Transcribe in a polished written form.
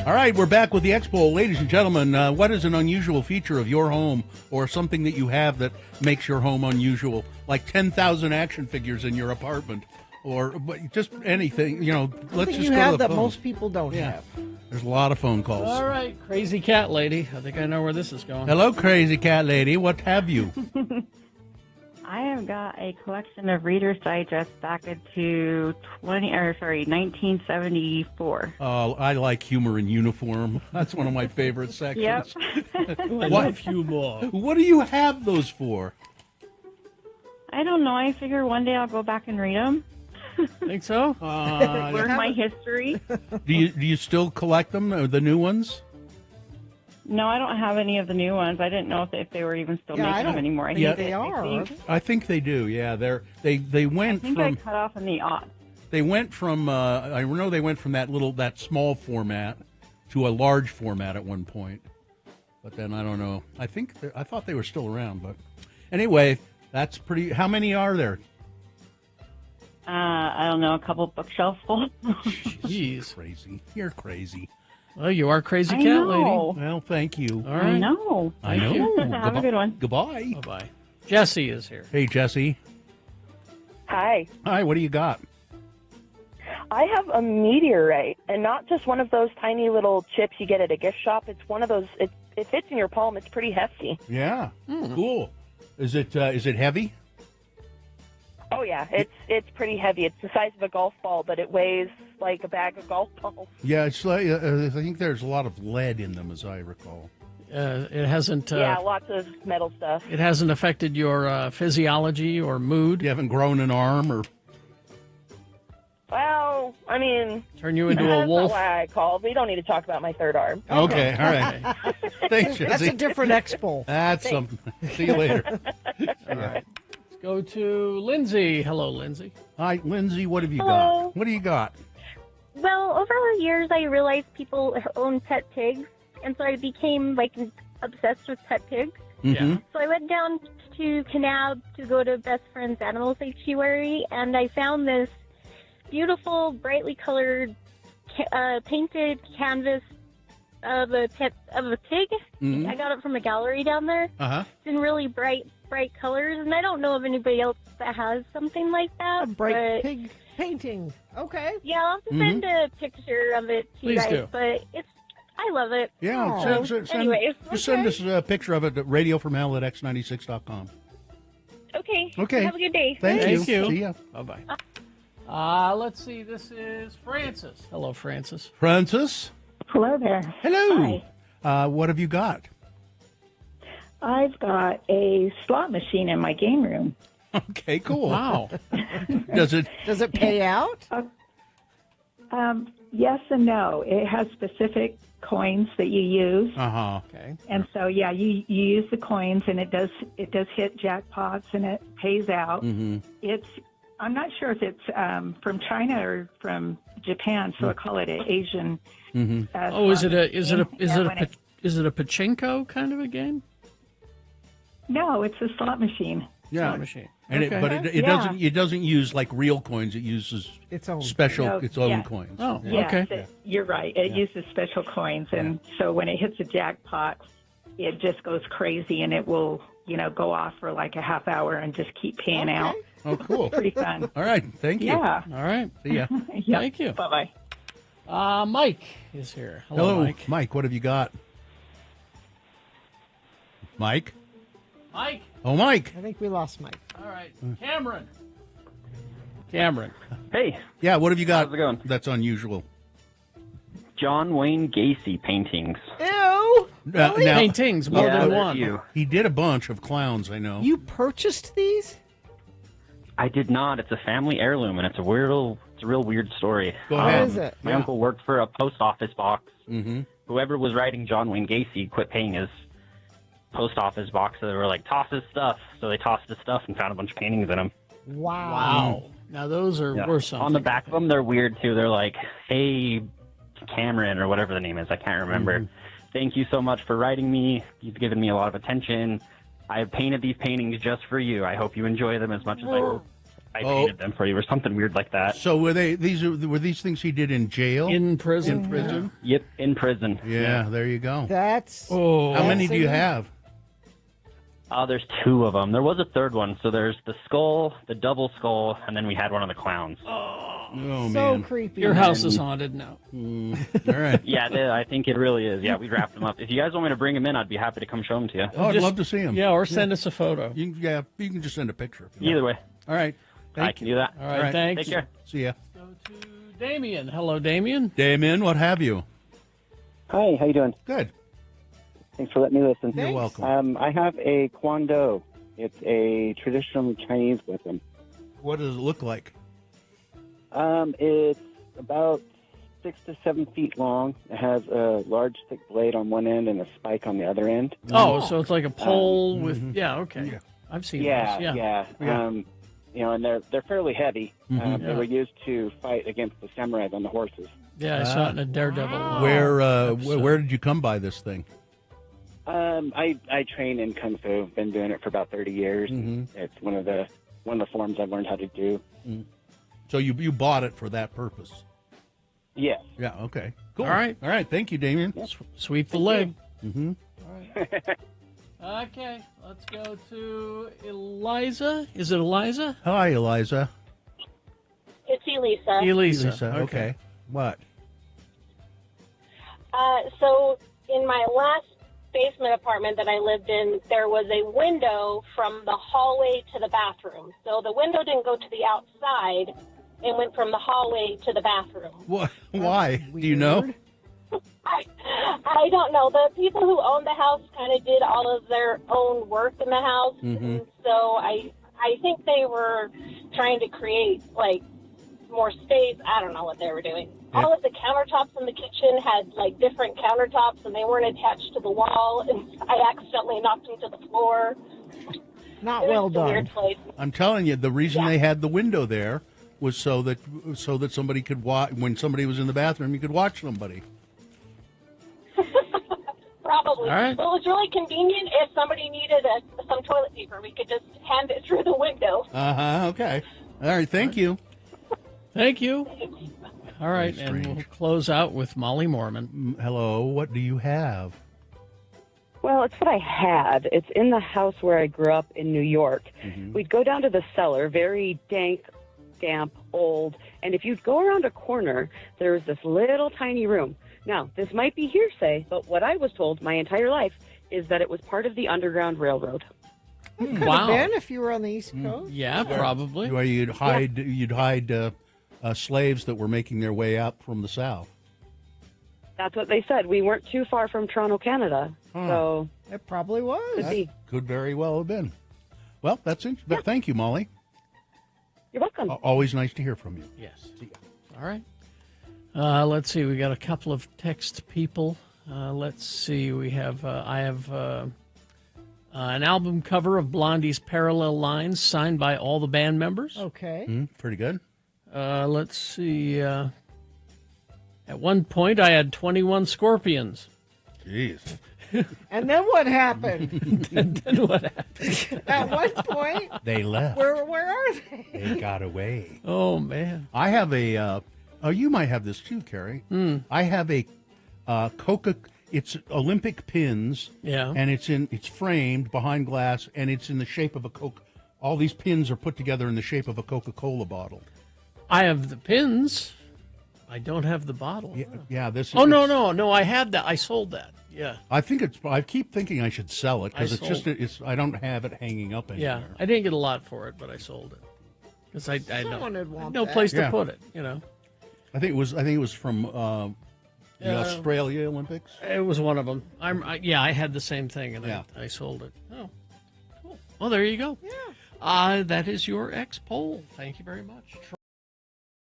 All right, we're back with the Expo. Ladies and gentlemen, what is an unusual feature of your home or something that you have that makes your home unusual? Like 10,000 action figures in your apartment or just anything, let's just you go have to the that phone. most people don't have. There's a lot of phone calls. All right, crazy cat lady. I think I know where this is going. Hello, crazy cat lady. What have you? I have got a collection of Reader's Digest back into 1974. I like humor in uniform. That's one of my favorite sections. Yep. I love humor. What do you have those for? I don't know. I figure one day I'll go back and read them. Think so? Learn my history. Do you still collect them, the new ones? No, I don't have any of the new ones. I didn't know if they were even still making them anymore. I think think they are. I think they do. Yeah, they went I think I cut off in the aughts. They went from I know they went from that small format to a large format at one point, but then I don't know. I thought they were still around, but anyway, that's pretty. How many are there? I don't know, a couple bookshelves full. Jeez. Crazy. You're crazy. Well, you are crazy I cat know. lady. Well, thank you. All right. I know. I know. Have a good one. Goodbye. Bye-bye. Jesse is here. Hey, Jesse. Hi. Hi. What do you got? I have a meteorite, and not just one of those tiny little chips you get at a gift shop. It's one of those. It fits in your palm. It's pretty hefty. Yeah. Cool. Is it heavy? Oh yeah, it's pretty heavy. It's the size of a golf ball, but it weighs like a bag of golf balls. Yeah, it's like I think there's a lot of lead in them, as I recall. It hasn't. Yeah, lots of metal stuff. It hasn't affected your physiology or mood. You haven't grown an arm or. Well, I mean, Turn you into a that's wolf. not why I called. We don't need to talk about my third arm. Okay, all right. Thanks, Jesse. That's a different expo. That's something. See you later. All right. Let's go to Lindsay. Hello, Lindsay. Hi, Lindsay. What have you Hello. got? What do you got? Well, over the years, I realized people own pet pigs, and so I became obsessed with pet pigs. Mm-hmm. So I went down to Kanab to go to Best Friends Animal Sanctuary, and I found this beautiful, brightly colored, painted canvas of a pig. Mhm. I got it from a gallery down there. Uh-huh. It's in really bright colors, and I don't know of anybody else that has something like that. A bright but pig painting. Okay. yeah, I'll have to send a picture of it to you Please guys. do. But Yeah. Oh. anyways, Send us a picture of it at radiofromhell@x96.com. okay. Okay. Have a good day. Thank you. Thank you. See ya. Bye-bye. Let's see. This is Francis. Hello, Francis. Francis. Hello there. Hello. What have you got? I've got a slot machine in my game room. Okay, cool. Wow. Does it? Does it pay out? Yes and no. It has specific coins that you use, Uh-huh. Okay. and so yeah, you use the coins, and it does hit jackpots, and it pays out. Mm-hmm. I'm not sure if it's from China or from Japan, so I call it an Asian. Mm-hmm. Oh, is it when a pachinko kind of a game? No, it's a slot machine. Yeah. Slot machine. And Okay. but it Yeah. doesn't use like real coins. It uses Its own. special No, its own yeah. coins. Oh, Yes, okay. you're right. It uses special coins, and so when it hits a jackpot, it just goes crazy, and it will, go off for like a half hour and just keep paying out. Oh, cool. Pretty fun. All right. Thank you. Yeah. All right. See ya. Yeah. Thank you. Bye bye. Mike is here. Hello, Hello, Mike. What have you got? Mike? Mike. Oh, Mike. I think we lost Mike. All right. Cameron. Cameron. Hey, Yeah, what have you got how's it going? that's unusual? John Wayne Gacy paintings. Ew! Now, Paintings, more Yeah, than there's one. you. he did a bunch of clowns, I know. You purchased these? I did not. It's a family heirloom, and it's a real weird story. Go What ahead. is it? My uncle worked for a post office box. Mm-hmm. Whoever was writing John Wayne Gacy quit paying his post office box, so they were like, toss his stuff. So they tossed his stuff and found a bunch of paintings in them. Wow. Wow. Now those are Yeah. worth something. On the back of them, they're weird too. They're like, hey, Cameron, or whatever the name is. I can't remember. Thank you so much for writing me. You've given me a lot of attention. I have painted these paintings just for you. I hope you enjoy them as much as I painted them for you or something weird like that. So were these things he did in jail? In prison. In prison? Yep, in prison. Yeah, there you go. That's. Oh. How many do you have? There's 2 of them. There was a third one. So there's the skull, the double skull, and then we had one of the clowns. Oh, so man. creepy. Your house is haunted now. All right. Yeah, I think it really is. Yeah, we wrapped them up. If you guys want me to bring them in, I'd be happy to come show them to you. Oh, I'd love to see him. Yeah, or send us a photo. You can just send a picture. If you Either want. way. All right. I can do that. All right, thanks. Take care. See ya. Go to Damien. Hello, Damien. Damien, what have you? Hi, how you doing? Good. Thanks for letting me listen. You're welcome. I have a Quan Do. It's a traditional Chinese weapon. What does it look like? It's about 6 to 7 feet long. It has a large thick blade on one end and a spike on the other end. Oh, so it's like a pole with. Yeah, okay. Yeah. I've seen Yeah, those. Yeah. And they're fairly heavy. Mhm. They were used to fight against the samurais on the horses. Yeah, I saw it in a Daredevil. Where did you come by this thing? I train in Kung Fu. Been doing it for about 30 years. It's one of the forms I've learned how to do. So you bought it for that purpose? Yes. Yeah. Okay. Cool. All right. All right. Thank you, Damien. Sweep the leg. Mm-hmm. Okay, let's go to Eliza. Is it Eliza? Hi, Eliza. It's Elisa. Elisa. Okay. What? So in my last basement apartment that I lived in, there was a window from the hallway to the bathroom. So the window didn't go to the outside. It went from the hallway to the bathroom. What? Why? Do you know? I don't know. The people who owned the house kind of did all of their own work in the house. Mm-hmm. So I think they were trying to create, like, more space. I don't know what they were doing. Yeah. All of the countertops in the kitchen had, like, different countertops, and they weren't attached to the wall, and I accidentally knocked them to the floor. Not It was well just a done. weird place. I'm telling you, the reason Yeah. they had the window there was so that somebody could watch when somebody was in the bathroom. You could watch somebody. Probably. All right. Well, it was really convenient if somebody needed some toilet paper. We could just hand it through the window. Okay. All right. Thank you. Thank you. All right, Very and strange. we'll close out with Molly Mormon. Hello. What do you have? Well, it's what I had. It's in the house where I grew up in New York. We'd go down to the cellar, very dank, damp, old, and if you'd go around a corner, there was this little tiny room. Now, this might be hearsay, but what I was told my entire life is that it was part of the Underground Railroad. Could have Wow. been if you were on the East Coast. Yeah, probably. Where you'd hide slaves that were making their way out from the South. That's what they said. We weren't too far from Toronto, Canada. So, It probably was. could be. Could very well have been. Well, that's it. Thank you, Molly. You're welcome. Always nice to hear from you. Yes. All right. Let's see. We got a couple of text people. Let's see. We have. I have an album cover of Blondie's Parallel Lines, signed by all the band members. Okay. Pretty good. Let's see. At one point, I had 21 Scorpions. Jeez. And then what happened? And then what happened? At one point, They left. where are they? They got away. Oh man. I have a. You might have this too, Carrie. I have a Coca. It's Olympic pins. Yeah. And it's framed behind glass, and it's in the shape of a Coke. All these pins are put together in the shape of a Coca-Cola bottle. I have the pins. I don't have the bottle. Yeah. This. Oh no! I had that. I sold that. Yeah. I think it's. I keep thinking I should sell it because I it's just. sold It's. I don't have it hanging up anywhere. Yeah. I didn't get a lot for it, but I sold it because I Someone would had want no that. place to Yeah. put it. You know. I think it was from the Australia Olympics. It was one of them. I had the same thing, and Yeah. I sold it. Oh, cool. Well, there you go. Yeah. That is your X poll. Thank you very much.